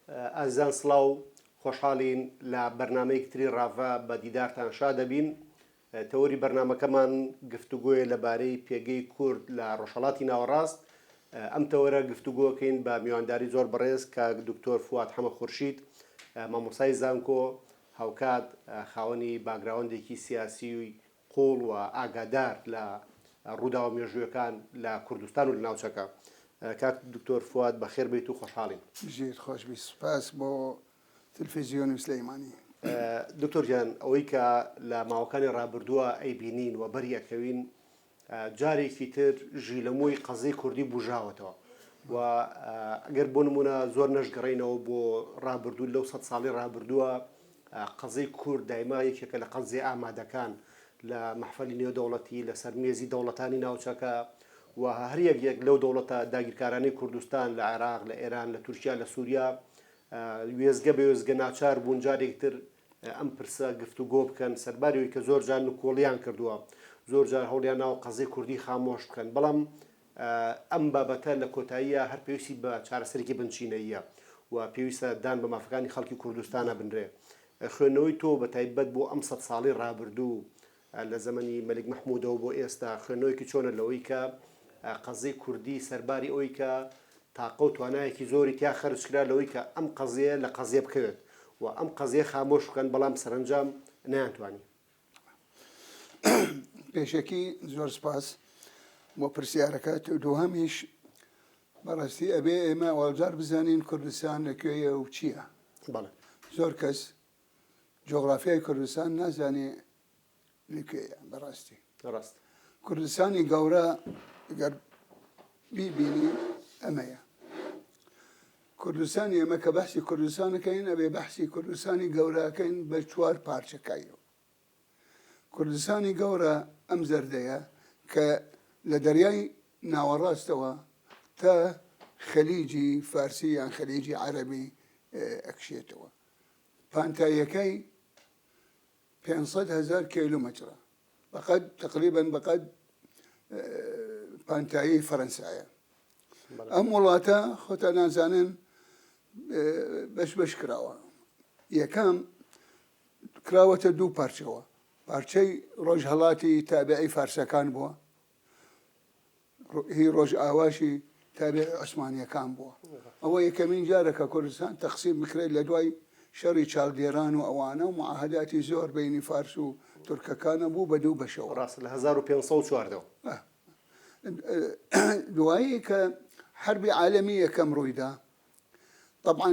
ئازان سڵاو خۆشحاڵین لە بەرنمەیەکتری ڕاڤە بە دیدارتان شا دەبین. تەوەری بەرنمەکەمان گفتوگۆیە لەبارەی پێگەی کورد لە ڕۆژهەڵاتی ناوەڕاست. ئەم تەوەرە گفتوگۆکەین بە میوانداری زۆر بەڕێز کە دکتۆر فواد حەمە خورشید، مامۆسای زانکۆ، هاوکات، خاوەنی باگراوندێکی سیاسی و قوڵ و ئاگادار لە ڕوودا و مێژوویەکان لە کوردستان و لە ناوچەکە. کاک دکتۆر فواد بەخێر بیت و خۆشحاڵین. ژیر خۆشبی، سوپاس بۆ تلڤیزیۆنی سلەیمانی. دکتۆر گیان، ئەوەی کە لە ماوەکانی ڕابردووە ئەیبینین و بەریەکەوین جارێکی تر ژیلەمۆی قەزەی کوردی بژاوەتەوە و ئەگەر بۆ نمونە زۆر نەشگەڕینەوە بۆ ڕابردوو لەو 100 ساڵی ڕابردووە، قەزەی کورد دایما یەکێکە لە قەزەی ئامادەکان لە مەحفەلی نێودەوڵەتی لەسەر مێزی دەوڵەتانی ناوچەکە و هەر یەک لەو دەوڵەتە داگیرکارانەی کوردستان لە عێراق، لە ئێران، لە تورکیا، لە سووریا وێزگە بە وێزگە ناچار بوون جارێکتر ئەم پرسە گفتوگۆ بکەن سەرباریەوەی کە زۆر جار نکۆڵیان کردووە، زۆر جار هەوڵیان ناوە قەزەی کوردی خامۆش بکەن. بەڵام ئەم بابەتە لە کۆتاییە هەر پێویستی بە چارەسەرێکی بنچینەیە و پێویستە دان بە مافەکانی خەڵکی کوردستانە بنرێ. خوێندنەوەی تۆ بە تایبەت بۆ ئەم 100 ساڵی ڕابردوو لە زەمەنی مەلک مەحموودەوە بۆ ئێستا خوێندنەوەیکی چۆنە لەوەی کە قەزەی کوردی سەرباری ئەوەی کە تاقە و توانایەکی زۆری تیا خەرجکرا لەوەی کە ئەم قەزەیە لە قەزیە بکەوێت و ئەم قەزیە خامۆش بکەن، بەڵام سەرنجام نەیانتوانی. پێشەکی زۆر سپاس بۆ پرسیارەکەت. دووهەمیش بەڕاستی ئەبێ ئێمە ئەوڵجار بزانین کوردستان لەکوێیە و چییە. زۆر کەس جۆغرافیای کوردستان نازانێ لەکوێیە. بەڕاستی کوردستانی گەورە ئەگەر بیبینی ئەمەیە. کوردستانی ئێمە کە بەحسی کوردستانەکەین ئەبێ بەحسی کوردستانی گەورەکەین بە 4 پارچەکایەوە. کوردستانی گەورە ئەم زەردەیە کە لە دەریای ناوەڕاستەوە تا خەلیجی فارسی یان خەلیجی عەرەبی ئەکشێتەوە. پانتاییەکەی 500,000 کیلومترە، بەقەد تقریباً بەقەد پانتایی فەرەنسایە. ئەم وڵاتە خۆتە نازانن بەش کراوە. یەکەم کراوەتە 2 پارچەوە. پارچەی ڕۆژهەڵاتی تابعی فارسەکان بووە، هی ڕۆژ ئاواشی تابعی عوسمانیەکان بووە. ئەوە یەکەمین جارەکە کوردستان تەقسیم بکرێت لە دوای شەڕی چاڵدێران و ئەوانە و معاهداتی زۆر بینی فارس و تورکەکانە بوو بە 2 بەشەوە. ڕاست لە 1504 دوایی کە حربی عالەمی یەکەم ڕوویدا، طبعاً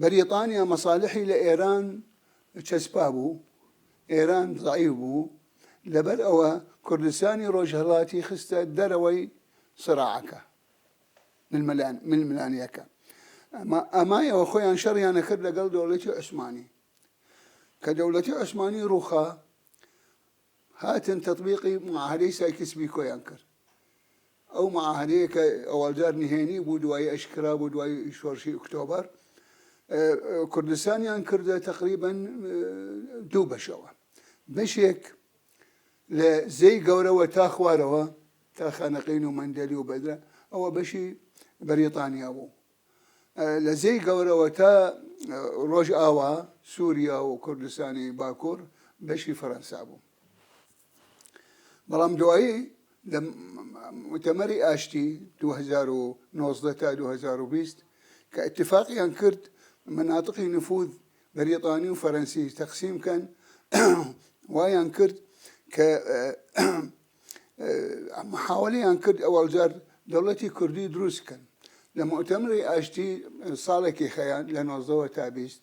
بەریتانیا مەساڵحی لە ئێران چەسپا بوو، ئێران ضعیف بوو، لەبەر ئەوە کوردستانی ڕۆژهەڵاتی خستە دەرەوەی سراعەکە من ملانیەکە. ئەمایەوە خۆیان شەڕیانە کرد لەگەڵ دەوڵەتی عوسمانی کە دەوڵەتی عوسمانی ڕووخا هاتن تەطبیقی معاهدەی سایکس بیکۆیان کرد. ئەو معاهدەیە کە ئەوەڵجار نهێنی بوو، دوای ئەشکرا بوو، دوای شۆڕشی ئۆکتۆبەر، کوردستانیان کردە تقریباً 2 بەشەوە. بەشێک لە زەی گەورەوە تا خوارەوە تا خانەقین و مەندەلی و بەدرە، ئەوە بەشی بەریتانیا بوو. لە زەی گەورەوە تا ڕۆژ ئاوا سووریا و کوردستانی باکوور بەشی فەرەنسا بوو. بەڵام دوایی لە مؤتەمەری ئاشتی 2019 تا 2020 کە ئیتفاقیان کرد مناطقی نفوذ بەریتانی و فەرەنسی تەقسیم کەن، وایان کرد کە محاوەلەیان کرد ئەوەڵجار دەوڵەتی کوردی دروست کەن. لە مؤتەمەری ئاشتی ساڵێکی خەیان لە 19 تا 20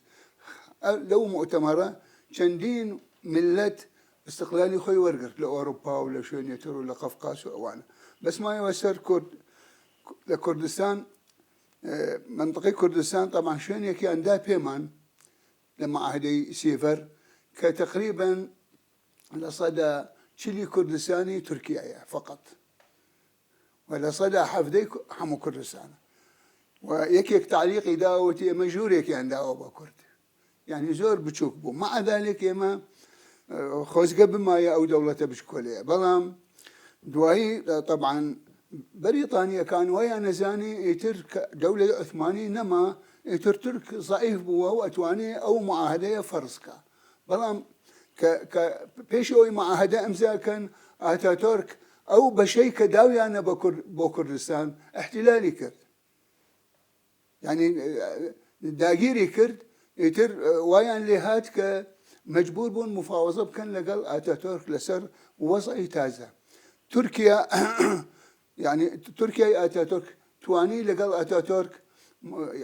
لەو مؤتەمەرە چەندین ملت استقلالی خۆی وەرگرت لە ئەوروپا و لە شوێنێتر و لە قەفقاس و ئەوانە. بەس مایەوە سەر کورد لە کوردستان، منطقەی کوردستان طبعاً شوێنێکیان دا پێمان لە معاهدەی سێڤەر کە تقریباً لە 140 کوردستانی تورکیایە فقط و لە 170 هەموو کوردستانە. و یەکێک تعلیقی داوەتی ئێمە ژوورێکیان داوە بە کورد، یعنی زۆر بچووک بوو. مع ذلك ئێمە خۆزگە بمایە ئەو دەوڵەتە بچکۆلەیە. بەڵام دوایی طبعاً بەریتانیەکان وایان نەزانی ئیتر دەوڵەتی عوسمانی نەما ترك ضعيف بوا وأتواني أو معاهدة فرسكا بلام بيشوي معاهدة أمزا كان آتاتورك أو بشي كداوي أنا بكردستان احتلالي كرد يعني داگیری کرد ئیتر وایان لێ هات کە مەجبور بوون مفاوەزە بکەن لەگەڵ ئاتاتۆرک لەسەر وەزعی تازە تورکیا يعني تورکیای ئاتاتۆرک توانی لەگەڵ ئاتاتۆرک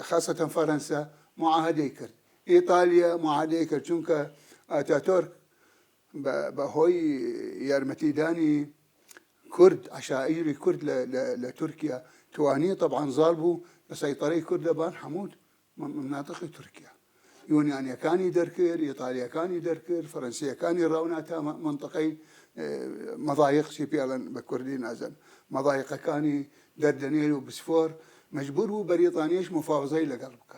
خاصەتەن فەرەنسا معاهدەی کرد ئیتالیا معاهدەی کرد چونکە ئاتاتۆرک بەهۆی یارمەتیدانی كرد عشائري كرد لتركيا تواني طبعا ظالبوا سيطرة كرد بان حمود مناطق تركيا يونانيا كان يدركر إيطاليا كان يدركر فرنسيا كان يراوناتها منطقي مضايق سيبيالا بكردين أزل مضايق كان دردنيل وبسفور مجبور بريطانيش مفاوضي لقلبك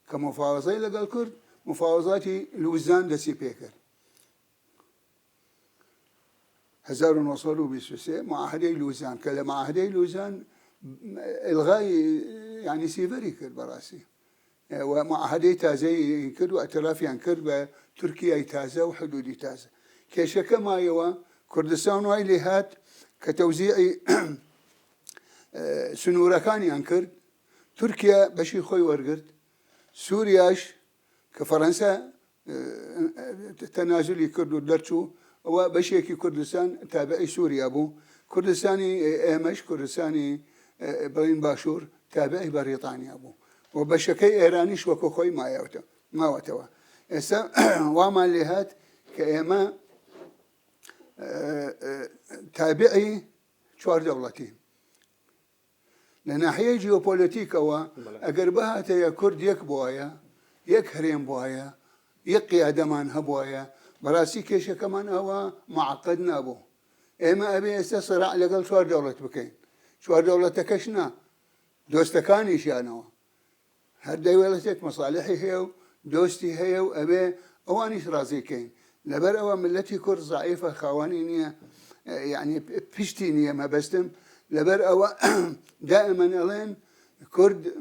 كمفاوضي لقل كرد مفاوضاتي لوزان دسي بيكر 1923 معاهدة لوزان كلا معاهدة لوزان الغاء يعني سيفري كر براسي ومعاهدة تازة ينكر واعتراف ينكر بتركيا تازة وحدود تازة كيشك ما يوا كردستان واي لهات كتوزيع سنورة كان ينكر تركيا بشي خوي ورقرد سورياش كفرنسا تنازلي كردو درتشو وبشيكي كردستان تابعي سوريا بو كردستاني امش كردستاني برين باشور تابعي بريطانيا بو وبشكي ايرانيش وكو خوي ما وتوا وما اللي هات كاما تابعي شوار دولتين لناحية جيوبوليتيكا وأقربها تيا كرد يك بوايا يك هريم بوايا يك قيادة من هبوايا براسي كيشة كمان هو معقدنا أبو إما أبي صراع لقل شوار دولة بكين شوار دولة تكشنا دوستكاني شانوا هردي ولتك مصالحي هي دوستي هي وأبي أوانيش رازي كين لبر أوا ملتي كرد ضعيفة خوانينية يعني بشتينية ما بستم لبر أوا دائما ألين كرد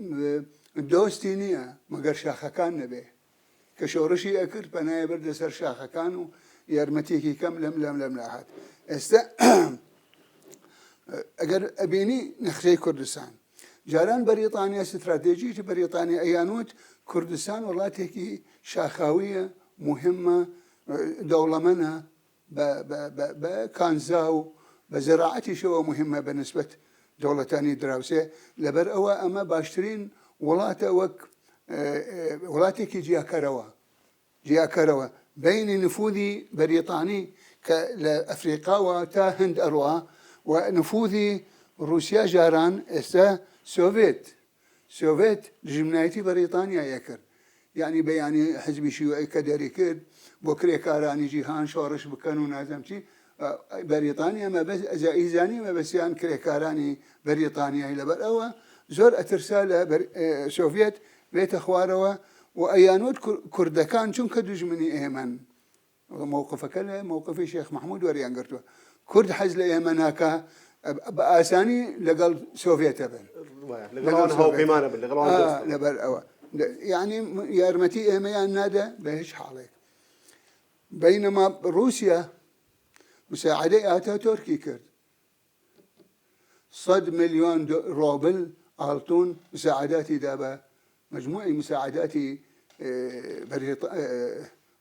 دوستينية مقر شاخة كان نبي كشورشي أكر بناي برد سر شاخة كانوا يرمتيكي كم لم لاحت أجر أبيني نخشي كردستان جاران بريطانيا استراتيجية بريطانيا أيانوت كردستان والله تيكي شاخاوية مهمة دولة منها بكانزاو بزراعتي شو مهمة بالنسبة دولة تانية دراوسة لبر أوا أما باشترين ولاتا وك ولاتك جيا كروا بين نفوذي بريطاني لأفريقيا وتا هند أروا ونفوذي روسيا جاران استا سوفيت جمنايتي بريطانيا يكر يعني بياني حزبي شيوعي كدري كد بوكري كاراني جيهان شورش بكانو نازمتي بريطانيا ما بس إيزاني ما بس يعني كريكاراني بريطانيا إلى برأوا زور أترسال سوفيت بيت أخواروا وأيانود كردكان شون كدوج مني إيمن موقفك له موقف الشيخ محمود وريان قرتوا كرد حزل إيمن هكا بأساني لقل سوفيت بل لقلون هو بيمانة بل لقلون لبر يعني يارمتي إيميان نادى بهش حالك بينما روسيا مساعدة آتاتورك كرد 100 مليون روبل ألتون مساعداتي دابا مجموعة مساعداتي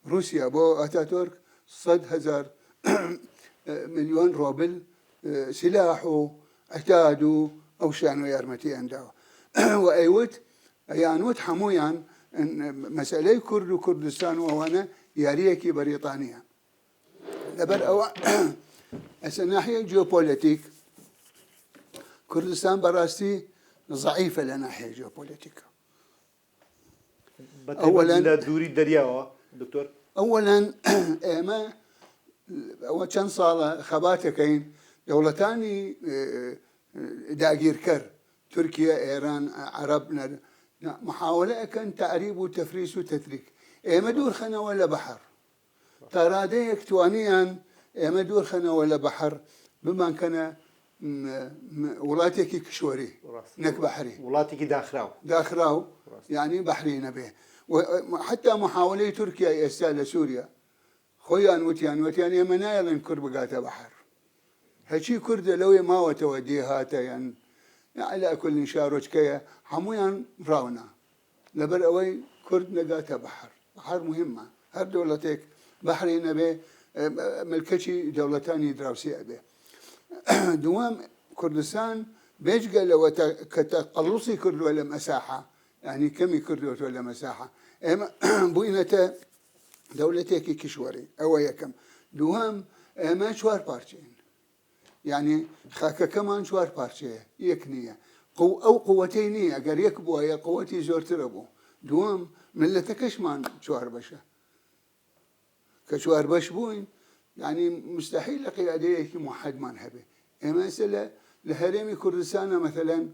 روسيا بو آتاتورك 100,000 مليون روبل سلاحه اعتادوا أو شانو يارمتي عندها وأيوت أيانوت حمويان مسألة كرد وكردستان ووانا ياريكي بريطانيا لبر أو ناحية جيوبوليتيك كردستان براستي ضعيفة لناحية جيوبوليتيك أولا دوري الدريا دكتور أولا ما أول كان صار خباتكين دولتاني داقير كر تركيا إيران عربنا محاولة كان تعريب وتفريس وتتريك ما دور خنا ولا بحر تراديك توانيا ما دور خنا ولا بحر بما كان ولاتێکی کشوەری نەک بەحری وڵاتێکی داخراو يعني بحري نبيه وحتى محاولة تركيا إستا لسوريا خويان وتيان يمنا يلين كرد بقاتا بحر هشي كرد لو ما وتودي هاتا يعني على كل شاروش كيا حمويان راونا لبر أوي كرد نقاتا بحر مهمة هر دولتك بحري نبي ملكتي دولتان يدراوسي أبي دوام كردستان بيجي لو كتقلصي كرد ولا مساحة يعني كم كرد ولا مساحة بوينة دولتك كشوري أو يكم دوام ما شوار بارشين يعني خاك كمان شوار بارشة يكنية أو قوتين أجر يكبوا هي قوتي زور تربو دوام ملتكش مان شوار بشة كشوار بش بوين يعني مستحيل قياديك موحد ما نهبه مثلا لهرمي كردستان مثلا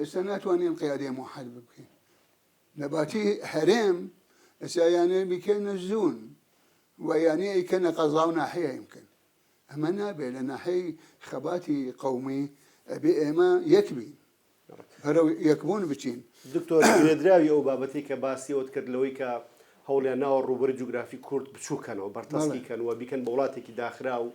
سنوات وانين قيادية موحد ببكي نباتي هرم يعني بكين الزون ويعني كان قضاء ناحية يمكن أما نابي لناحية خباتي قومي بإما يكبي هرو يكبون بچين دكتور بندراوي أو بابتي كباسي وتكرد لويكا هولي ناو روبر جغرافي كورد بشو كانوا برتاسكي كانوا وبيكن بولاتي كي داخراو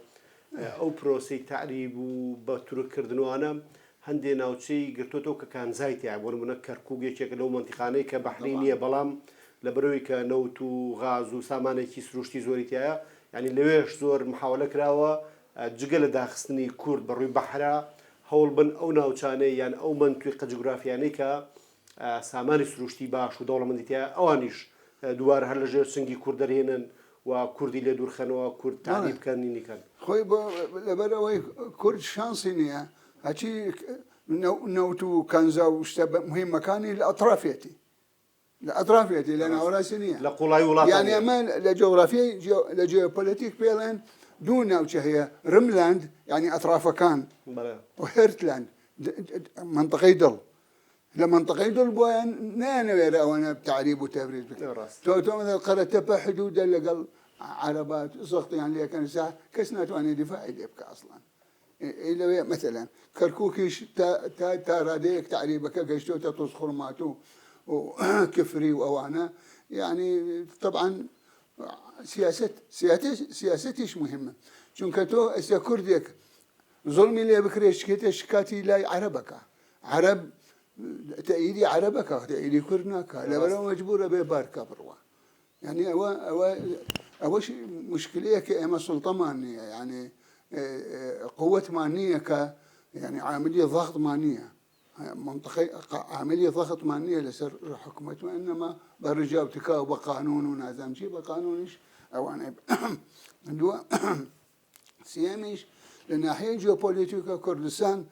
أو بروسي تعريب وبترك كردنو أنا هندي ناوتشي قرتوتو كان زايتي عبور منكر كوجي شكل لو منطقاني كبحرينية بلام لبروي كنوتو غاز وسامانة كي سروشتي زوريتيا يعني لويش زور محاولة كراوة جقل داخستني كورد بروي بحرا هول بن أو ناوتشاني يعني أو منطقة جغرافيا يعني كا سامانة سروشتي باش ودولة منديتيا أوانيش دوار هلجة سنجي كردرينن وكردي لدور خنوا كرد تعريب كان نيني كان خوي لبروي كرد شانسينيا هاتي نوتو كنزا وشتب مهم مكاني الأطرافيتي لأن أورا سنية يعني أما لجغرافيا لجيوبوليتيك بيلان دون نوتش هي رملاند يعني أطراف كان وهيرتلاند منطقة دل لمنطقة دل بوين نانا ويرا وانا بتعريب وتبريد تو مثلا قرة تبع حدود اللي قال عربات سقط يعني اللي كان ساعة كسنات وانا دفاعي يبقى أصلا إلا مثلا كركوكيش تا راديك تعريبك قشتو تتصخر ماتو وكفري وأوانا يعني طبعا سياستيش مهمة چونك تو استا كردك ظلمي اللي بكريش كيتا شكاتي لا عرب تأييدي عربك تأييدي كردناك لبلا مجبورة بباركة بروا يعني أوش مشكلة كأما سلطة مانية يعني قوة مانية يعني عملية ضغط مانية منطقة عملية ضغط مانية لسر حكومته إنما برجع بتكاو بقانون ونازم شيء بقانونش أو أنا دوا سياميش لناحية جيوبوليتيكا كردستان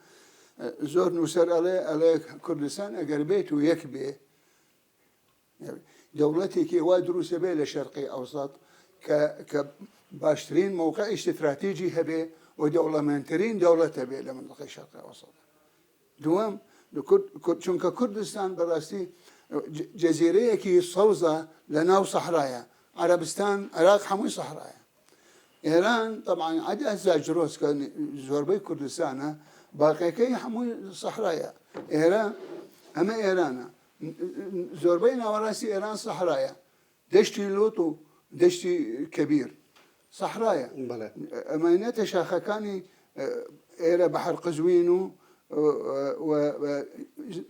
زور نسر على كردستان أقربيت ويكبي دولتي كي وادرو بين الشرقي أوسط كباشترين موقع استراتيجي هبه ودولة منترين دولة هبه لمنطقة الشرقي أوسط دوام چونك كردستان براستي جزيرة كي صوزة لناو صحرايا عربستان عراق حموي صحرايا إيران طبعا عدا زاجروس كان زوربي كردستان باقي كي حموي صحرايا إيران زوربينا وراسي إيران صحرايا دشتي لوطو دشتي كبير صحرايا أمينات شاخكاني إيرا بحر قزوينو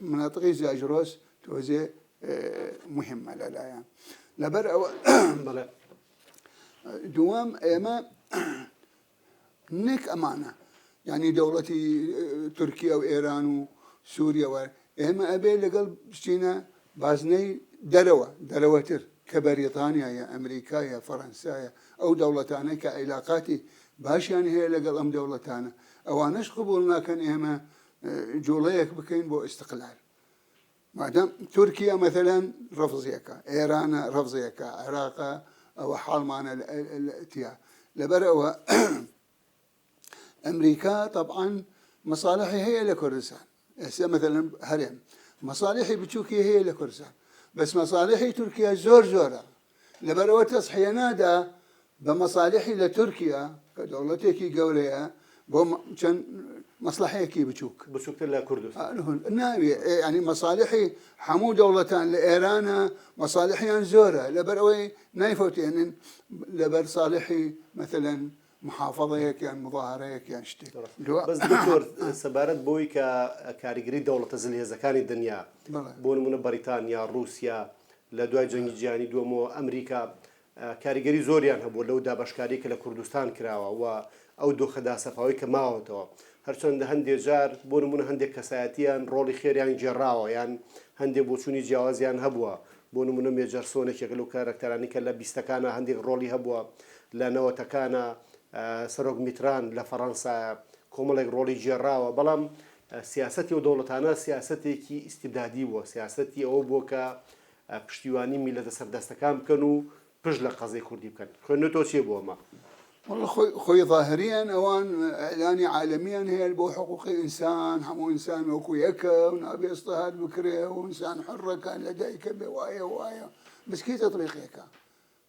ومناطق زاجروس توزي مهمة لا يعني لبر دوام إما نك أمانة يعني دولتي تركيا وإيران وسوريا إما أبي لقلب سينا بازني دروتر كبريطانيا يا أمريكا يا فرنسا أو دولتان كعلاقاتي باش يعني هي لقل أم دولتان أو أناش قبولنا كان إما جوليك بكين بو استقلال ما دام تركيا مثلا رفضيك إيران رفضيك عراق أو حال معنا الاتيا لبرأ أمريكا طبعا مصالحي هي لكردستان مثلا هرم مصالحي بتشوكي هي لكردستان بس مصالحي تركيا زورة لبرأ تصحي نادا بمصالحي لتركيا كدولتك قولية كان مصلحيكي بتشوك بچووکتر لە کوردستان ناوي يعني مصالحي حمو دولتان لإيران مصالحيان زورة لبروي نايفوتين لبر صالحي مثلا محافظة هيك يعني مظاهرة هيك يعني شتي بەس دکتۆر سەبارەت بۆی کە کاریگەری دەوڵەتە زلهێزەکانی دنیا بۆ نمونە بەریتانیا رووسیا لە دوای جەنگی جیهانی دووەمەوە ئەمریکا کاریگەری زۆریان هەبوو لەو دابەشکاری کە لە کوردستان کراوە و ئەو دۆخەدا سەفاوی کە ماوەتەوە هەرچەندە هەندێک جار بۆ نمونە هەندێک کەسایەتیان ڕۆڵی خێریان گێڕاوە یان هەندێک بۆچوونی جیاوازیان هەبووە بۆ نمونە مێجەر سۆنێکێک لەو کارکتەرانی کە لە بیستەکانە هەندێک ڕۆڵی هەبووە لە نەوەتەکانە سەرۆک میتران لە فەڕەنسا کۆمەڵێک ڕۆڵی گێڕاوە بەڵام سیاسەتی و دەوڵەتانە سیاسەتێکی ئیستیبدادی بووە سیاسەتی ئەوە بووە کە پشتیوانی میلەتە سەردەستەکان بکەن و پشت لە قەزەی کوردی بکەن خوێنەوە چێ بووە ئەمە والله خوي ظاهريا اوان اعلاني عالميا هي بو حقوق انسان حمو انسان وكو يكا ونابي اضطهاد بكريه وانسان حر كان لديك بوايه وايه بس كي تطريق يكا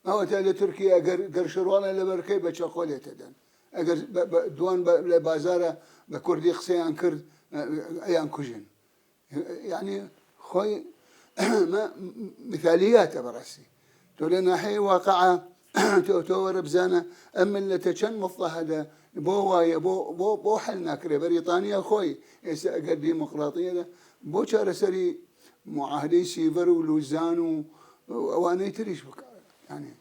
ما هو تالي تركيا قرشروانا لبركي بتشاقولي تدن اگر دوان لبازاره بكردي قسيان كرد ايان كوجن يعني خوي ما مثاليات براسي تقول ناحيه واقعه تور بزانه اما اللي تشن مضطهده بو بو حل ناكره بريطانيا خوي قد ديمقراطيه بو شار سري معاهدي سيفر ولوزان وانا تريش يعني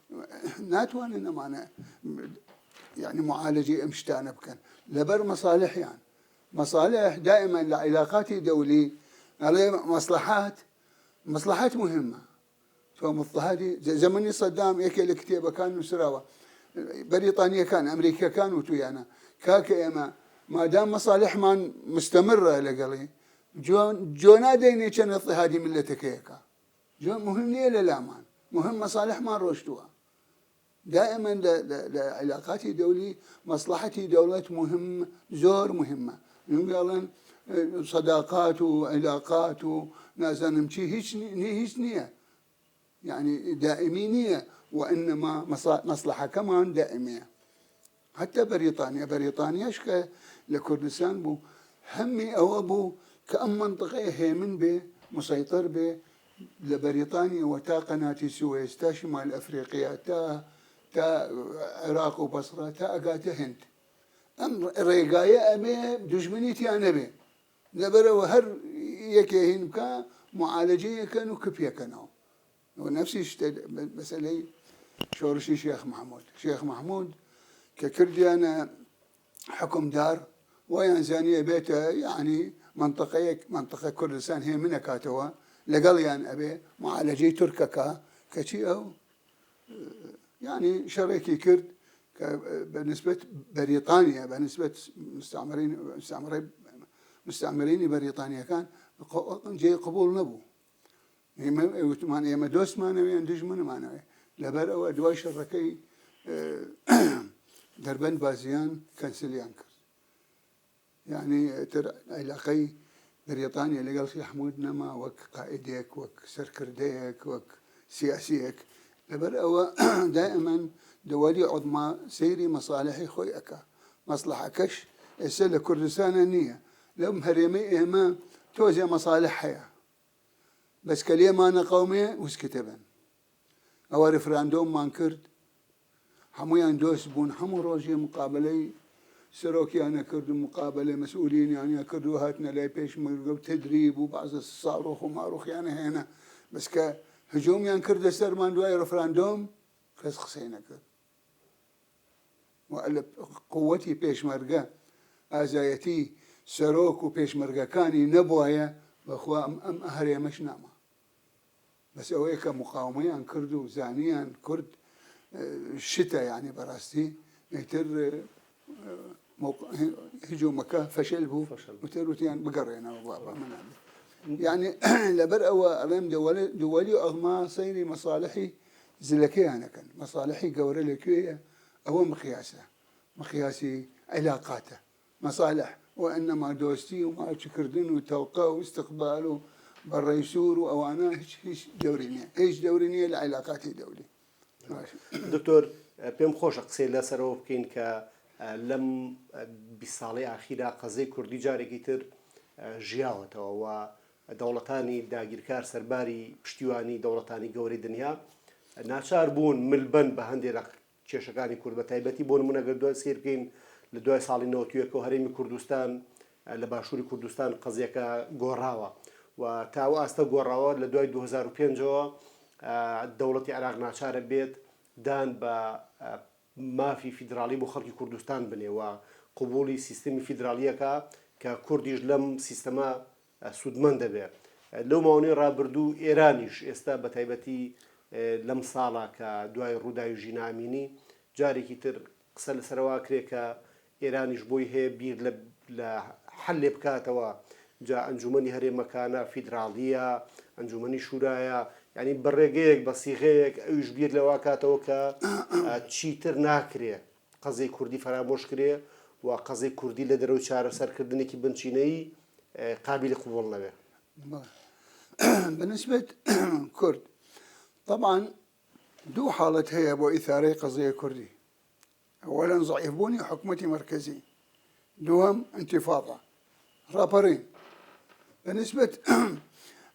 ناتوان انما يعني معالجه امشتانه بكن لبر مصالح يعني مصالح دائما لعلاقاتي دولي على مصلحات مهمه فمضطهدي زمني صدام هيك الكتيبه كان نسراوه بريطانيا كان امريكا كان وتويانا كاكا اما ما دام مصالح ما مستمره لقلي جونا ديني كان اضطهادي ملتك هيك جو مهم لي للامان مهم مصالح ما روشتوها دائما لعلاقاتي دولي مصلحتي دولة مهم زور مهمه يقولون صداقات وعلاقات وناس نمشي هيش نيه يعني دائمية وإنما مصلحة كمان دائمية حتى بريطانيا شكا لكردستان بو همي أو أبو كأم منطقة هي من به مسيطر به لبريطانيا وتا قناة السويس تا شمال أفريقيا تا عراق وبصرة تا أقاتا هند أم ريقايا أبي دجمنيتي أنا به لبرا وهر يكيهن كا معالجية كانوا كبيا كانوا ونفس مسألة شورشي شيخ محمود ككرديانا حكم دار وينزانية بيته يعني منطقة كردستان هي من كاتوا لقليان أبي معالجي ترككا كشي أو يعني شريكي كرد بالنسبة بريطانيا بالنسبة مستعمرين بريطانيا كان جاي قبول نبو يما دوست مانوي اندج من مانوي لبر او ادواي شركي دربن بازيان كنسليان كرد يعني ترى علاقي بريطانيا اللي قال شيخ حمود نما وك قائديك وك سركرديك وك سياسيك لبر او دائما دولي عظمى سيري مصالحي خوي اكا مصلحه كش السله كردستان النيه لو مهرمي اما توزي مصالح حياه بس كلمة أنا قومية وسكتبن أو ريفراندوم ما كرد حمويان دوس بون حمو روجي مقابلة سروكي أنا كرد مقابلة مسؤولين يعني كردوا هاتنا لا بيش مرقب تدريب وبعض الصاروخ وماروخ يعني هنا بس كهجوم يعني كرد سر ما ندوي ريفراندوم خس خسينا كرد وقلب قوتي بيش مرقا أزايتي سروك وبيش مرقا كاني نبويا بأخوة أم أهري مش نعمة بس أويك مقاوميان كردو زانيان كرد الشتاء يعني براستي يتر هجومك فشل بو وتروتيان بقرينا وبابا يعني لبر أو أريم دولي أغما صيري مصالحي زلكي أنا كان مصالحي قوري لكيه أو مقياسي علاقاته مصالح وإنما دوستي وما شكردن وتوقع واستقباله بالرئيسور وأنا هيش دورينية لعلاقاتي دولي دكتور بيم خوش قصي لا سرو بكين ك لەم 20 ساڵی ئاخیرا قەزەی کوردی جارێکی تر ژیاوەتەوە و دەوڵەتانی داگیرکار سەرباری پشتیوانی دەوڵەتانی گەورەی دنیا ناچار بوون ملبەن بە هەندێک کێشەکانی کورد بە تایبەتی بۆ نمونە ئەگەر دوای سیر بکەین لە دوای ساڵی 91 و هەرێمی کوردستان لە باشووری کوردستان قەزیەکە گۆڕاوە و تاوە ئاستە گۆڕاوە لە دوای 2005ەوە دەوڵەتی عێراق ناچارە بێت دان بە مافی فیدراالی بۆ خەڵکی کوردستان بنێ و قبولی سیستمی فیدراالیەکە کە کوردیش لەم سیستەمە سوودمەند دەبێت لەو ماوەی ڕابردوو ئێرانیش ئێستا بە تایبەتی لەم ساڵا کە دوای ڕووداوی ژینامینی جارێکی تر قسە لەسەرەوە کرێ کە ئێرانیش بۆی هەیە بیر لە حلێ بکاتەوە جا ئەنجومەنی هەرێمەکانە فیدراالیە ئەنجومەنی شورایە ینی بەڕێگەیەک بە سیغەیەک ئەویش بیر لەوە کاتەوە کە چیتر ناکرێ قەزەی کوردی فرامۆش کرێ و قەزەی کوردی لە دەرەوە چارەسەرکردنێکی بنچینەی قابلی قبول نەبێ. بالنسبة كرد طبعا دو حالة هي أبو إثارة قضية كردي. أولا ضعيف بني حكومتي مركزي، دوهم انتفاضة رابرين بالنسبة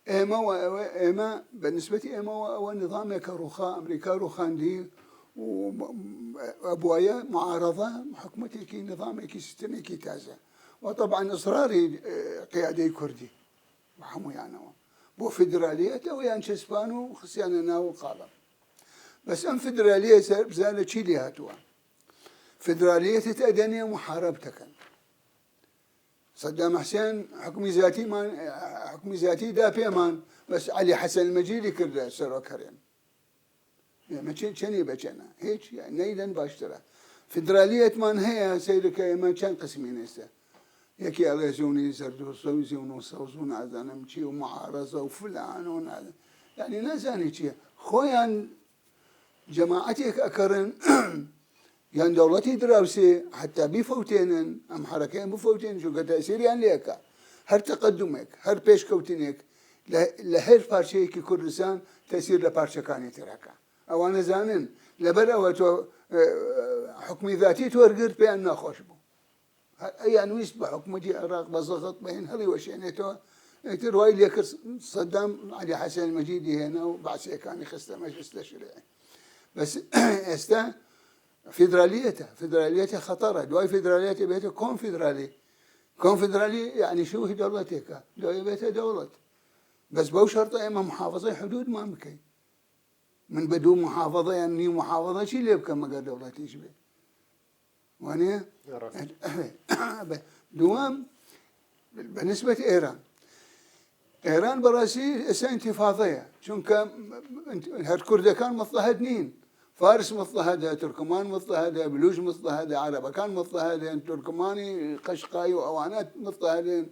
إما بالنسبة إما ونظام كروخا أمريكا روخاندي وأبوايا معارضة حكومتي كي نظام كي ستني كي تازة وطبعا إصراري قيادي كردي وحمو يعني بو فيدرالية ويان شسبانو خصياننا وقالب بس أم فيدرالية بزالة تشيلي هاتوا فيدرالية تأدني محاربتك صدام حسين حكم ذاتي دافع مان بس علي حسن المجيدي كرده سرو كريم ما شني بجنا هيك يعني نيلا باشترا فيدرالية مان هي سيدك ما كان قسمين هسه يكي على زوني زردو صوزون وصوزون عزانا مشي ومعارضة وفلان ونعلم يعني نازاني شيء خويا جماعتك أكرن يعني دولتي دراوسي حتى بفوتين أم حركين بفوتين شو كتأثير يعني ليك هر تقدمك هر بيش كوتينك لهر بارشة كي كردستان تأثير لبارشة كانت تراكا أو أنا زانن لبلا وتو حكمي ذاتي تورجر بأن خوشبو يعني ويش بحكمة العراق بزغط بين هذي وشينته تروي لك صدام علي حسن المجيدي هنا وبعد كان يخسته مجلس تشريعي بس استا فيدراليته خطرة دواي فيدراليته بيته كونفدرالي يعني شو هي دولتك دواي بيته دولة بس بو شرط اما محافظة حدود ما مكي من بدون محافظة يعني محافظة شي اللي بكم مقر دولتي يشبه وأنا دوام بالنسبة إيران براسي اسا انتفاضية شونك هالكردة كان مضطهدين فارس مضطهدة تركمان مضطهدة بلوج مضطهدة عربكان مضطهدين تركماني قشقاي وأوانات مضطهدين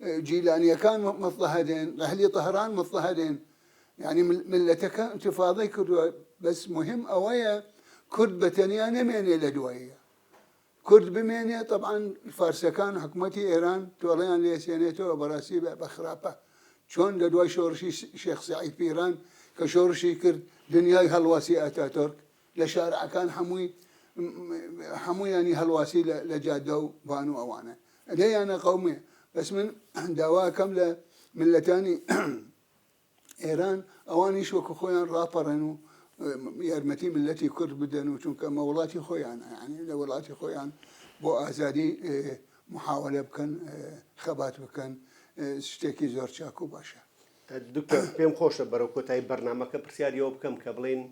جيلانية كان مضطهدين أهلي طهران مضطهدين يعني ملتك انتفاضي كرد بس مهم أويا كرد بتنيا نميني لدوية كرد بمينيا طبعا الفارسكان حكومتي إيران توليان ليسينيتو براسي بخرابة شون لدواي شورشي شيخ سعيد بيران كشورشي كرد دنياي هلواسي أتاتورك لشارع كان حموي يعني هلواسي لجادو بانو أوانا لي أنا قومي بس من دواء كاملة ملتاني إيران أواني شوك خويا رابرنو يرمتي ملتي كرد بدنو چونك مولاتي خويا يعني لولاتي خويا بو آزادي محاولة بكن خبات بكن شتێکی زۆر چاک و باشە. دکتۆر پێم خۆشە بەرەو کۆتایی بەرنامەکە پرسیاریەوە بکەم کە بڵێن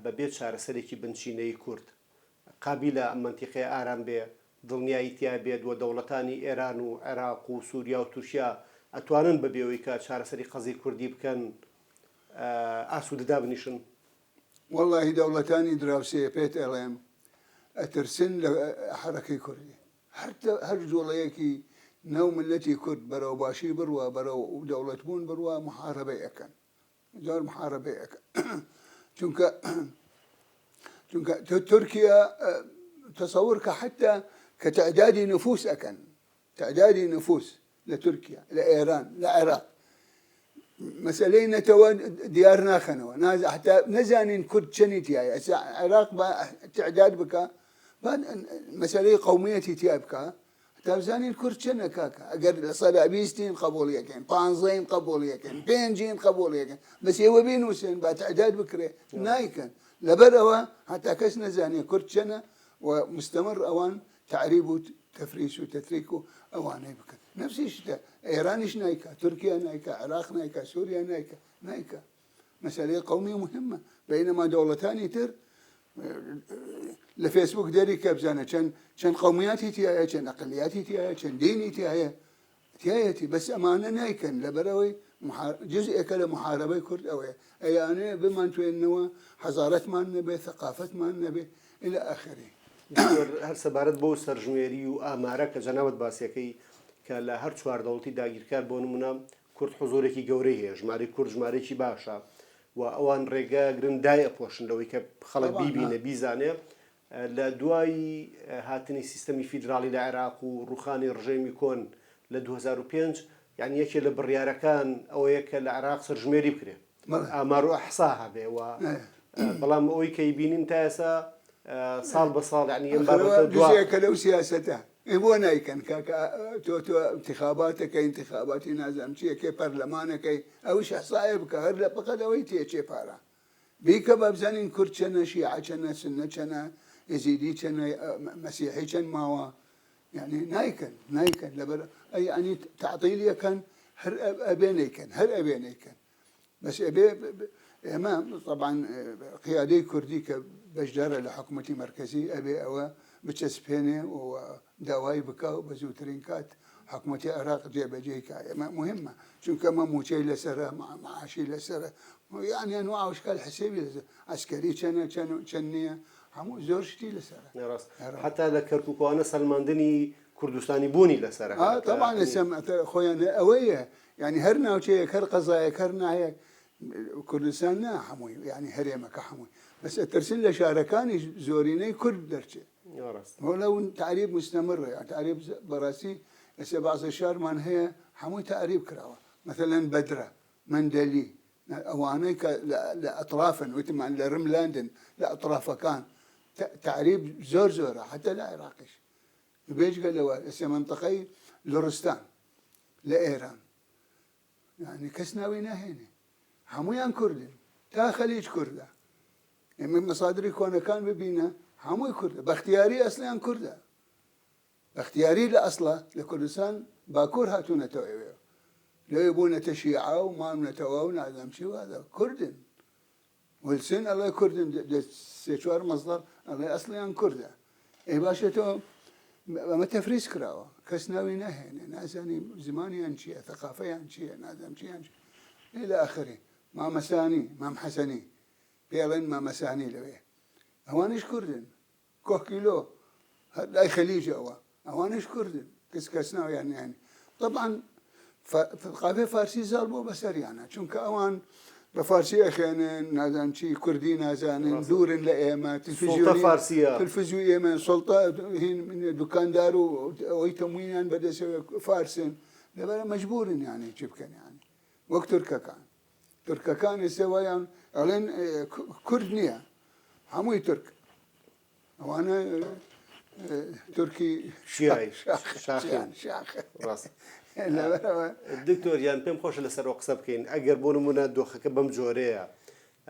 بەبێت چارەسەرێکی بنچینەی کورد قابلە ئەم منتیقەیە ئارام بێ دڵنیایی تیا بێت و دەوڵەتانی ئێران و عێراق و سووریا و تورکیا ئەتوانن بەبێەوەی کە چارەسەری قەزەی کوردی بکەن ئاسوودەدا بنیشن. والله دەوڵەتانی دراوسێ پێت ئەڵێم ئەترسن لە حرەکەی کوردی هەر جوڵەیەکی نەو ملەتی کورد بەرەو باشی بڕوە بەرەو دەوڵەتبوون بڕوە محارەبەی ئەەکەن زۆر محارەبەی ئەەکەن چونکە تورکیا تصور كحتى كتعداد نفوس أكن تعداد نفوس لتركيا لإيران لعراق مسألين ديارنا خنوا حتى نزانين كرد شنيتي هاي العراق تعداد بك بعد مسألة قوميتي تيابكا تابزاني الكرد شنا كاكا أجر صدا بيستين قبول يكين بانزين قبول يكين بينجين قبول يكين بس هو بينوسين بعتعداد بكرة نايكن لبروا حتى كسنا زاني كرد شنا ومستمر أوان تعريبه تفريسه تتريكه أوان بكر نفس الشيء إيران إيش نايكا تركيا نايكا عراق نايكا سوريا نايكا مسألة قومية مهمة بينما دولتان تر لفيسبوك داري كابزانا كان قومياتي تيايا كان اقلياتي تيايا كان ديني تيايا بس امانه نايكن لبروي جزء كلا محاربه كرد او اي انا بما انتو انه حضارات ما نبي ثقافه ما نبي الى اخره. هر سبارت بو سرجميري و اماره كجنابت باسيكي كلا هر چوار دولتي داگیرکار بۆ نمونە کورد حزورێکی گەورەی هەیە ژمارەی کورد ژمارەیەکی باشە و ئەوان ڕێگە گرنگدای ئەپۆشن لەوەی کە خەڵک بیبینە بیزانێ لە دوای هاتنی سیستەمی فیدراڵی لە عێراق و ڕوخانی ڕژێمی کۆن لە 2005 یعنی یەکێ لە بڕیارەکان ئەوەیە کە لە عێراق سەرژمێری بکرێ ئامار و ئەحسا هەبێ و بەڵام ئەوەی کە بیبینین تا ئێستا ساڵ بە ساڵ یعنی ئەم بابەتە جزء لو سياسته هو نايكن تو انتخاباتك انتخاباتي نازم شيء كي برلمانك او ايش صايب هر فقط اويتي شي بارا بيك بابزانين كرتشنا شيعة كنا سنة كنا يزيدي كنا مسيحي كان ماوا يعني نايكن لبر يعني تعطيلي كان هر ابيني كان بس ابي امام طبعا قيادي كردي كبجدار لحكومتي مركزي ابي او بتشسبيني ودواي بكاو بزوترينكات حكومتي العراق جيبه جيكا مهمه شو كما موشي لسره معاشي لسره يعني انواع واشكال حسابي عسكري كان همو زورشتي لسره حتى لكركوك وانا سلماندني كردستاني بوني لسره طبعا لسه خويا اويه يعني هرنا وشي هر قضايا هرنا هيك كردستان حموي يعني هريمك حموي بس الترسل لشاركاني زوريني كرد درجه هو لو تعريب مستمر يعني تعريب براسي هسه بعض الشهر من هي حموي تعريب كراوه مثلا بدره مندلي اوانيك لاطرافا وتم عن رملاندن لاطراف كان تعريب زور حتى لا عراقيش بيش قال له هسه منطقي لورستان لايران يعني كسناوينا هنا حمويان كردن تا خليج كرده يعني من مصادري كون كان ببينا حموي كرده باختياري اصلا كرده باختياري لاصله لكردستان باكور هاتونا توعيه لو يبون تشيعه وما نتواو نعلم شيء هذا كردن والسن الله كردن سيشوار مصدر الله اصلا كرده اي باشا تو ما تفريس كراوه كسناوي نهي ناساني زماني انشئه ثقافيه انشئه نازم شيء الى اخره ما مساني ما محسني بيلين ما مساني لويه هوانيش كردن كوه كيلو لا خليج هوانيش كردن كسكسنا يعني طبعا ثقافة فارسي زالبو بسر يعني چونك اوان بفارسي اخيان نازان شي كردي نازان دور لايما سلطة فارسية تلفزيون سلطة هين من دكاندار وي تموين بدا فارسن لا مجبور يعني جبكن يعني وقت تركا كان يسوي يعني علن كردنيا حموي ترك وانا تركي شيعي شاخ راس الدكتور يعني بهم خوش لسر وقصه بكين اگر بونمونه دوخه بم جوريه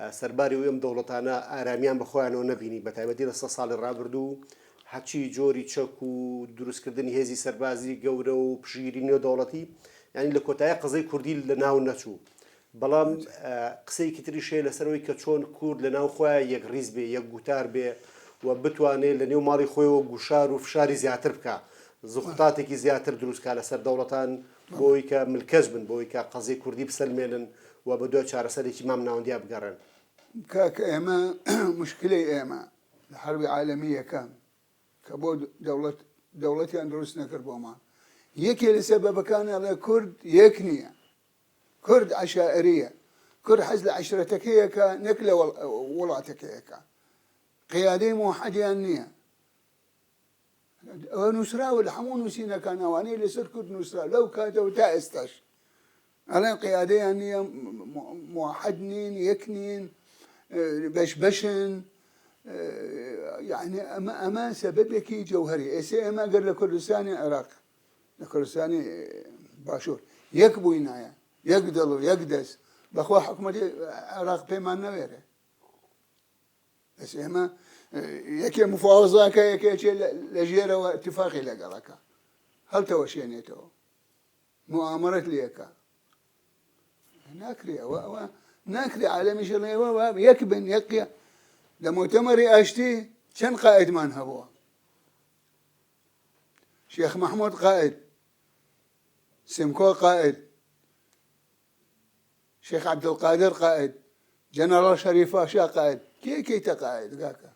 سرباري ويم دولتانا اراميان بخوان ونبيني بتايبتي لسه صال الرابردو حچي جوري تشكو دروس كردني هزي سربازي گورو وبشيرين دولتي يعني لكوتاي قضيه كردي لناو نتشو بەڵام قسەیەکی تریشێ لەسەرەوەی کە چۆن کورد لەناو خۆیان یەک ڕیز بێ یەک گوتار بێ و بتوانێت لە نێو ماڵی خۆیەوە گوشار و فشاری زیاتر بکە زوختاتێکی زیاتر دروستکە لەسەر دەوڵەتان بۆی کە ملکەش بن بۆی کە قەزەی کوردی بسەلمێنن و بە دوای چارەسەرێکی مام ناوەندیا بگەڕێن کاکە ئێمە مشکلەی ئێمە لە حربی عالەمیەکان کە بۆ دەوڵەتیان دروست نەکرد بۆمان یەکێ لە سەبەبەکانە لە کورد یەک نییە كرد عشائرية كرد حزل عشرتك هيك نكلة ولاتك هيك قيادي موحدة النية ونسرا والحمون وسينا كان واني لسر كرد نسرا لو كاتوا تاستش على قيادي النية موحدنين يكنين بشبشن يعني أما سببك جوهري إسي أما قال لكردستاني عراق لكردستاني باشور يكبو ينايا يقدلوا يقدس بخوا حكومة عراق بيمان نويره بس إما يكي مفاوضة يكي لجيرة واتفاقي لقلك هل توشينيتو مؤامرة ليكا ناكري على مش يكبن يقيا لمؤتمر أشتي كان قائد من هو شيخ محمود قائد سمكو قائد شيخ عبد القادر قائد جنرال شريف باشا قائد كي تقائد كاكا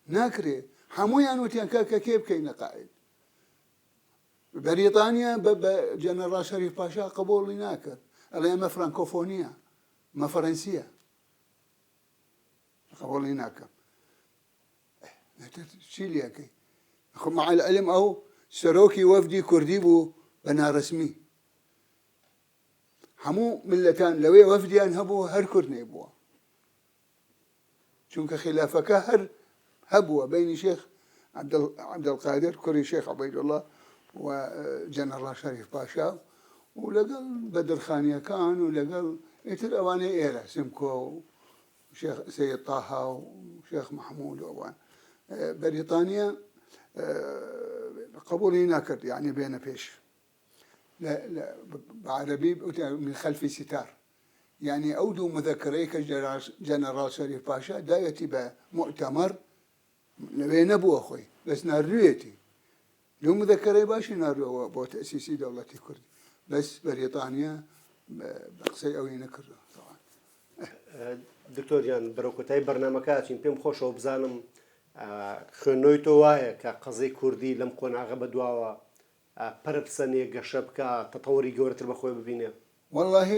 ناكري حمويا نوتيان كاكا كيف كينا قائد بريطانيا جنرال شريف باشا قبول ناكر الأيام فرانكوفونيا ما فرنسية قبول ناكر شيليا كي مع العلم أو سروكي وفدي كردي بو بنا رسمي حمو ملتان لوي وفدي أنهبو هر كردني بوا شونك خلافك هر هبوا بين شيخ عبد القادر كوري شيخ عبيد الله وجنرال شريف باشا ولقل بدر خانية كان ولقل يتر أواني إيرا سمكو وشيخ سيد طه وشيخ محمود وأوان بريطانيا قبولي ناكر يعني بين بيش لا بعربي من خلف ستار يعني أودو مذكريك جنرال شريف باشا دايتي بمؤتمر لبين أبو أخوي بس ناريتي لو مذكري باشي نارو بو تأسيسي دولة كردي بس بريطانيا بقصي أوي نكر طبعا دكتور جان بروكوتاي برنامجات يمكن خوش وبزانم خوێنەوەی وایە کە قەزەی کوردی لەم قۆناغە بەدواوە پەرپسەنێ گەشەبکە تەتەوەری گەورەتر بەخۆی ببینێ. والله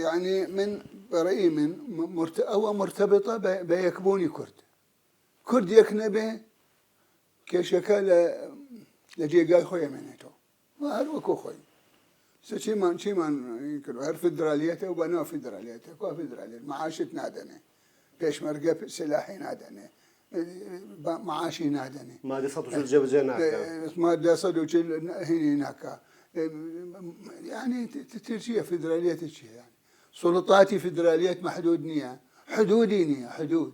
يعني من برأيي هو مرتبطة بيكبوني كرد يكنى به كشكا لجيجاي خويا منيتو ما هل وكو خوي شيمان يمكن هر فدراليته وبنوا فدراليته كو فدراليته معاشة نادنه بيشمرقة سلاحي نادنه معاشي نادني ما دي صدو الجبل هناك ما دي صدو هناك يعني ترشيه فدرالية ترشيه يعني سلطاتي فدرالية محدود نية حدودي نية حدود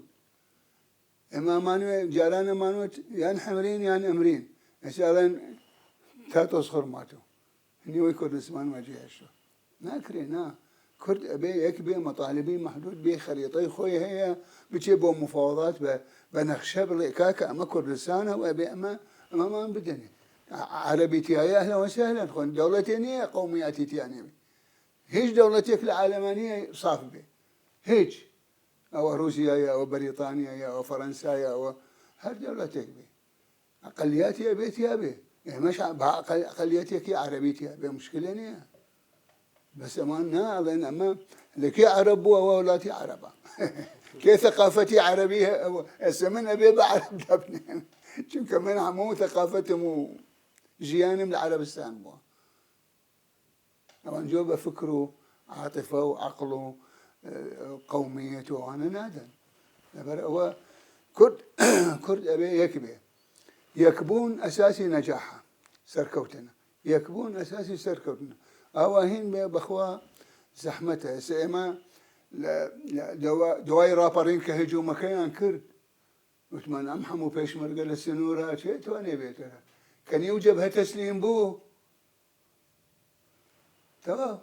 اما مانو جارانا مانو يان حمرين يان امرين مثلا تاتو صخر ماتو هني ويكون اسمان ما جيهشو ناكري نا كرد أبي يكبي مطالبي محدود بي خريطي خوي هي بتجيبوا مفاوضات بنخشب لكاك أما كردستان وأبي أما ما بدني عربيتي يا أهلا وسهلا خون دولتين قومياتي تياني هيج دولتك العالمانية صاف بي هيج أو روسيا أو بريطانيا أو فرنسا أو هر دولتك بي أقلياتي أبيتي أبي يعني مش أقلياتك عربيتي أبي مشكلة نية بس أماننا أظن أما لكي عرب وولاتي عربة كي ثقافتي عربية السمن أبي بعرب دبنين شو كمان عمو ثقافتهم جيانم العربستان بوا طبعا جو بفكره عاطفة وعقله قوميته وأنا نادن هو كرد أبي يكبي يكبون أساسي نجاحها سركوتنا يكبون أساسي سركوتنا أواهين بخوا زحمتها سئما دواي رابرين كهجوم كيان كرد وثمان أمحمو بيش مرقل السنورة شيء تواني بيتها كان يوجبها تسليم بو تمام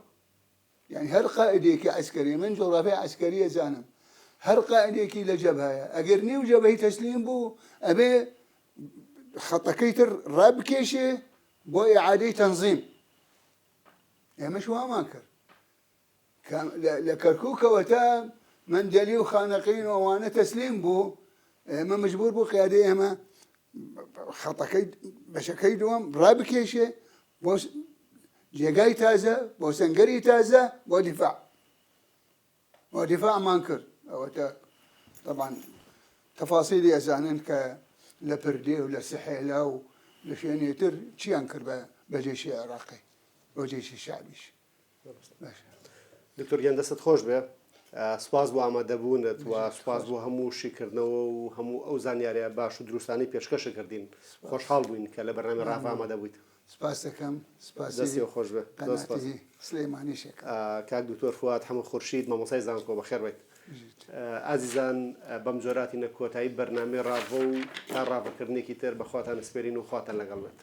يعني هر قائديك عسكري من جغرافيا عسكرية زانم هر قائديك لجبهة أجرني وجبهي تسليم بو أبي خطكيتر راب كيشي بو إعادة تنظيم يعني مش ماكر كان لكركوك وتا من دليو خانقين وانا تسليم بو ما مجبور بو قياديه ما خطكيد بشكي دوام راب كيشي بو جيجاي تازة بو سنقري تازة بو دفاع مانكر طبعا تفاصيل أزانن لبردي ولا سحيلة ولشين يتر شي أنكر بجيش عراقي وجيش الشعبيش. دكتور جان دەستت خۆش بێ سپاس بۆ ئامادەبوونت و سپاس بۆ هەموو شیکردنەوە و هەموو ئەو زانیاریە باش و دروستانی پێشکەشە کردین خۆشحاڵ بووین کە لە بەرنامەی ڕاف ئامادە بوویت سپاس دەکەم دەستی خۆش بێ قەناعەتی سلەیمانیشێک کاک دکتۆر فواد هەموو خورشید مامۆسای زانکۆ بەخێر بێت ئازیزان بەم جۆراتی نەکۆتایی بەرنامەی ڕاڤۆ و تا ڕاڤەکردنێکی تر بەخواتان سپێرین و خواتان لەگەڵ بێت